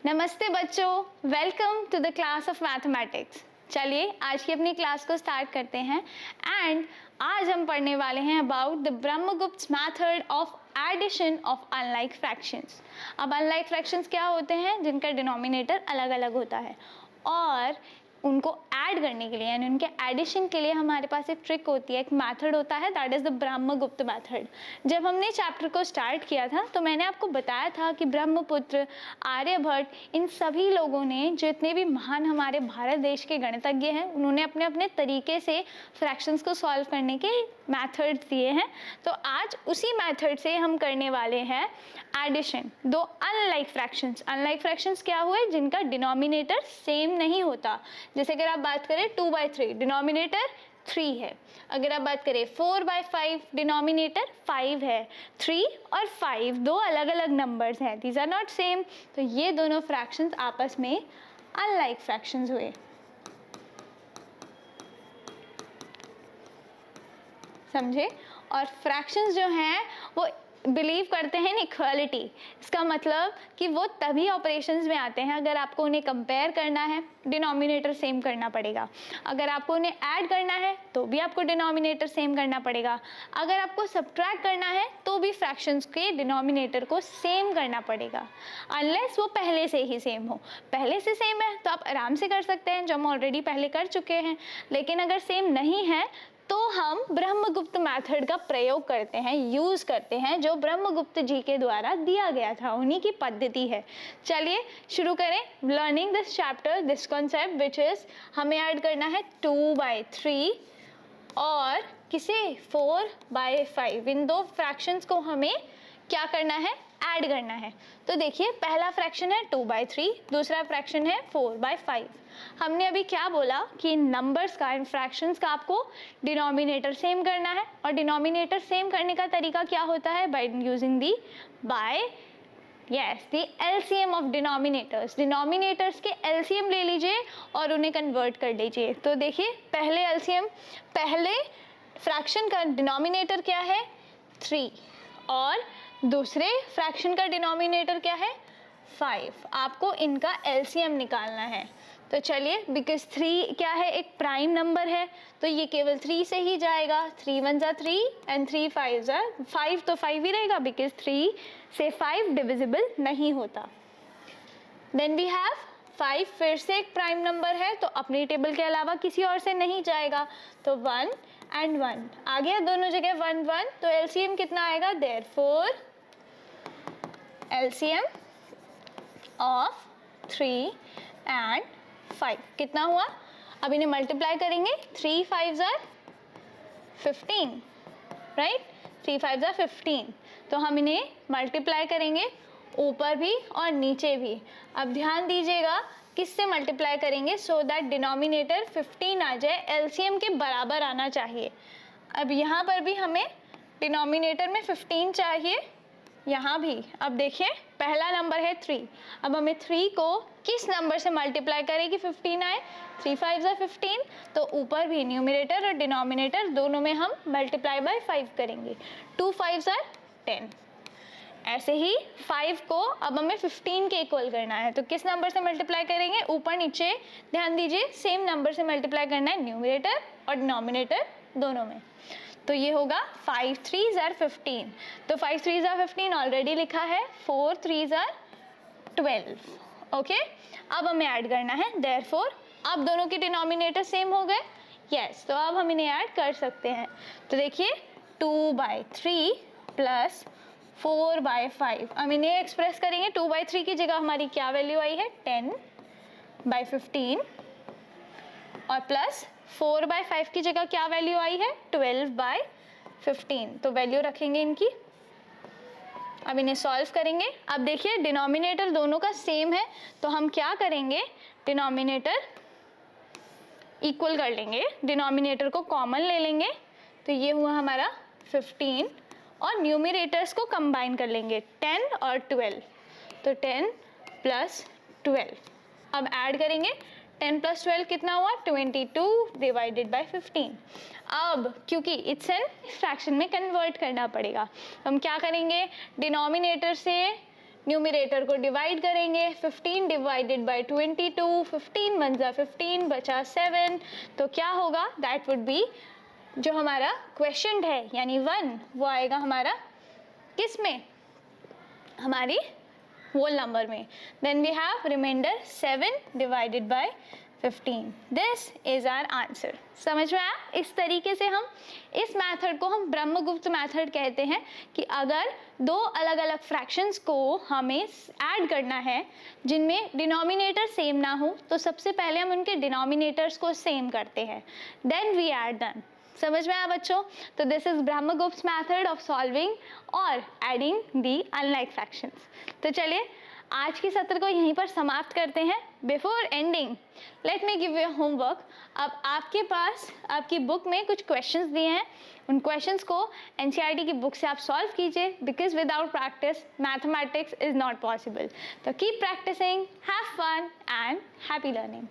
नमस्ते बच्चों, welcome to the class of mathematics. चलिए आज की अपनी क्लास को स्टार्ट करते हैं एंड आज हम पढ़ने वाले हैं about the Brahmagupta method of addition of unlike fractions. अब अनलाइक फ्रैक्शंस क्या होते हैं? जिनका डिनोमिनेटर अलग अलग होता है और उनको ऐड करने के लिए यानी उनके एडिशन के लिए हमारे पास एक ट्रिक होती है, एक मेथड होता है, that is the Brahmagupta method. जब हमने चैप्टर को स्टार्ट किया था तो मैंने आपको बताया था कि ब्रह्मपुत्र, आर्यभट्ट, इन सभी लोगों ने, जितने भी महान हमारे भारत देश के गणितज्ञ हैं, उन्होंने अपने अपने तरीके से फ्रैक्शंस को सॉल्व करने के मेथड्स दिए हैं। तो आज उसी मेथड से हम करने वाले हैं एडिशन दो अनलाइक फ्रैक्शंस। अनलाइक फ्रैक्शंस क्या हुए? जिनका डिनोमिनेटर सेम नहीं होता। जैसे अगर आप बात करें 2/3, डिनोमिनेटर 3 है। अगर आप बात करें 4/5, डिनोमिनेटर 5 है। 3 और 5 दो अलग अलग नंबर्स हैं, दीज आर नॉट सेम। तो ये दोनों फ्रैक्शंस आपस में अनलाइक फ्रैक्शंस हुए। समझे? और फ्रैक्शंस जो हैं वो बिलीव करते हैं इन इक्वालिटी। इसका मतलब कि वो तभी ऑपरेशंस में आते हैं अगर आपको उन्हें कंपेयर करना है, डिनोमिनेटर सेम करना पड़ेगा। अगर आपको उन्हें ऐड करना है तो भी आपको डिनोमिनेटर सेम करना पड़ेगा। अगर आपको सब्ट्रैक्ट करना है तो भी फ्रैक्शंस के डिनोमिनेटर को सेम करना पड़ेगा, अनलेस वो पहले से ही सेम हो। पहले से सेम है तो आप आराम से कर सकते हैं, जो हम ऑलरेडी पहले कर चुके हैं। लेकिन अगर सेम नहीं है तो हम ब्रह्मगुप्त मेथड का प्रयोग करते हैं, यूज़ करते हैं, जो ब्रह्मगुप्त जी के द्वारा दिया गया था, उन्हीं की पद्धति है। चलिए शुरू करें learning this chapter, this concept which is हमें ऐड करना है 2/3 और किसे 4/5। इन दो फ्रैक्शंस को हमें क्या करना है? ऐड करना है। तो देखिए पहला फ्रैक्शन है 2/3, दूसरा फ्रैक्शन है 4/5। हमने अभी क्या बोला कि इन नंबर्स का, इन फ्रैक्शंस का आपको डिनोमिनेटर सेम करना है। और डिनोमिनेटर सेम करने का तरीका क्या होता है? By using the the LCM of denominators. Denominators के एलसीएम ले लीजिए और उन्हें कन्वर्ट कर लीजिए। तो देखिए पहले एलसीएम, पहले फ्रैक्शन का डिनोमिनेटर क्या है? 3 और दूसरे फ्रैक्शन का डिनोमिनेटर क्या है? 5। आपको इनका एलसीएम निकालना है। तो चलिए, बिकॉज 3 क्या है? एक प्राइम नंबर है, तो ये केवल 3 से ही जाएगा। 3 1 जा 3 एंड 3 5 जा 5, तो 5 ही रहेगा बिकॉज 3 से 5 डिविजिबल नहीं होता। देन वी हैव 5, फिर से एक प्राइम नंबर है, तो अपनी टेबल के अलावा किसी और से नहीं जाएगा, तो 1 एंड 1 आ गया, दोनों जगह 1 1, तो एलसीएम कितना आएगा? देयरफॉर एलसीएम ऑफ 3 एंड 5 कितना हुआ? अब इन्हें मल्टीप्लाई करेंगे, 3 5 जा 15, राइट? 3 5 जा 15, तो हम इन्हें मल्टीप्लाई करेंगे ऊपर भी और नीचे भी। अब ध्यान दीजिएगा किससे मल्टीप्लाई करेंगे सो दैट डिनोमिनेटर 15 आ जाए, एलसीएम के बराबर आना चाहिए। अब यहाँ पर भी हमें डिनोमिनेटर में 15 चाहिए, यहाँ भी। अब देखिए पहला नंबर है 3, अब हमें 3 को किस नंबर से मल्टीप्लाई करें कि 15 आए? 3 5 जा 15, तो ऊपर भी न्यूमरेटर और डिनोमिनेटर दोनों में हम मल्टीप्लाई बाय 5 करेंगे। 2 5 जा 10। ऐसे ही 5 को अब हमें 15 के इक्वल करना है, तो किस नंबर से मल्टीप्लाई करेंगे? ऊपर नीचे, ध्यान दीजिए सेम नंबर से मल्टीप्लाई करना है, न्यूमरेटर और डिनोमिनेटर दोनों में। तो ये होगा 5 3 जा 15, तो 5 3 जा 15 ऑलरेडी लिखा है, 4 3 जा 12। ओके, अब हमें ऐड करना है, देयरफॉर अब दोनों के डिनोमिनेटर सेम हो गए। यस, तो अब हम इन्हें ऐड कर सकते हैं। तो देखिए 2/3 प्लस 4/5, हम इन्हें एक्सप्रेस करेंगे। 2/3 की जगह हमारी क्या वैल्यू आई है? 10/15 और प्लस 4/5 की जगह क्या वैल्यू आई है? 12/15, तो वैल्यू रखेंगे इनकी। अब इन्हें सॉल्व करेंगे। अब देखिए डिनोमिनेटर दोनों का सेम है, तो हम क्या करेंगे? डिनोमिनेटर इक्वल कर लेंगे, डिनोमिनेटर को कॉमन ले लेंगे, तो ये हुआ हमारा 15 और न्यूमरेटर्स को कंबाइन कर लेंगे 10 और 12, तो 10 प्लस 12। अब ऐड करेंगे 10 प्लस 12 कितना हुआ 22 डिवाइडेड बाय 15। अब क्योंकि इट्स एन फ्रैक्शन में कन्वर्ट करना पड़ेगा, हम क्या करेंगे, डिनोमिनेटर से न्यूमरेटर को डिवाइड करेंगे। 15 डिवाइडेड बाय 22, 15 वन जा 15 बचा 7, तो क्या होगा, दैट वुड बी जो हमारा क्वेश्चन है यानी 1 वो आएगा हमारा किस में, हमारी होल नंबर में। Then we have remainder 7 divided by 15। This is our answer. समझ में आया? इस तरीके से हम इस मेथड को हम ब्रह्मगुप्त मेथड कहते हैं कि अगर दो अलग अलग फ्रैक्शंस को हमें ऐड करना है जिनमें डिनोमिनेटर सेम ना हो, तो सबसे पहले हम उनके डिनोमिनेटर्स को सेम करते हैं, देन वी ऐड देम। समझ में आया बच्चों? तो this is Brahmagupta method of solving और एडिंग दी अनलाइक फ्रैक्शंस। तो चलिए आज के सत्र को यहीं पर समाप्त करते हैं। Before ending let me give you homework. अब आपके पास आपकी बुक में कुछ क्वेश्चंस दिए हैं, उन क्वेश्चंस को एनसीईआरटी की बुक से आप सॉल्व कीजिए, because without practice mathematics is not possible. तो keep practising, have fun and happy learning.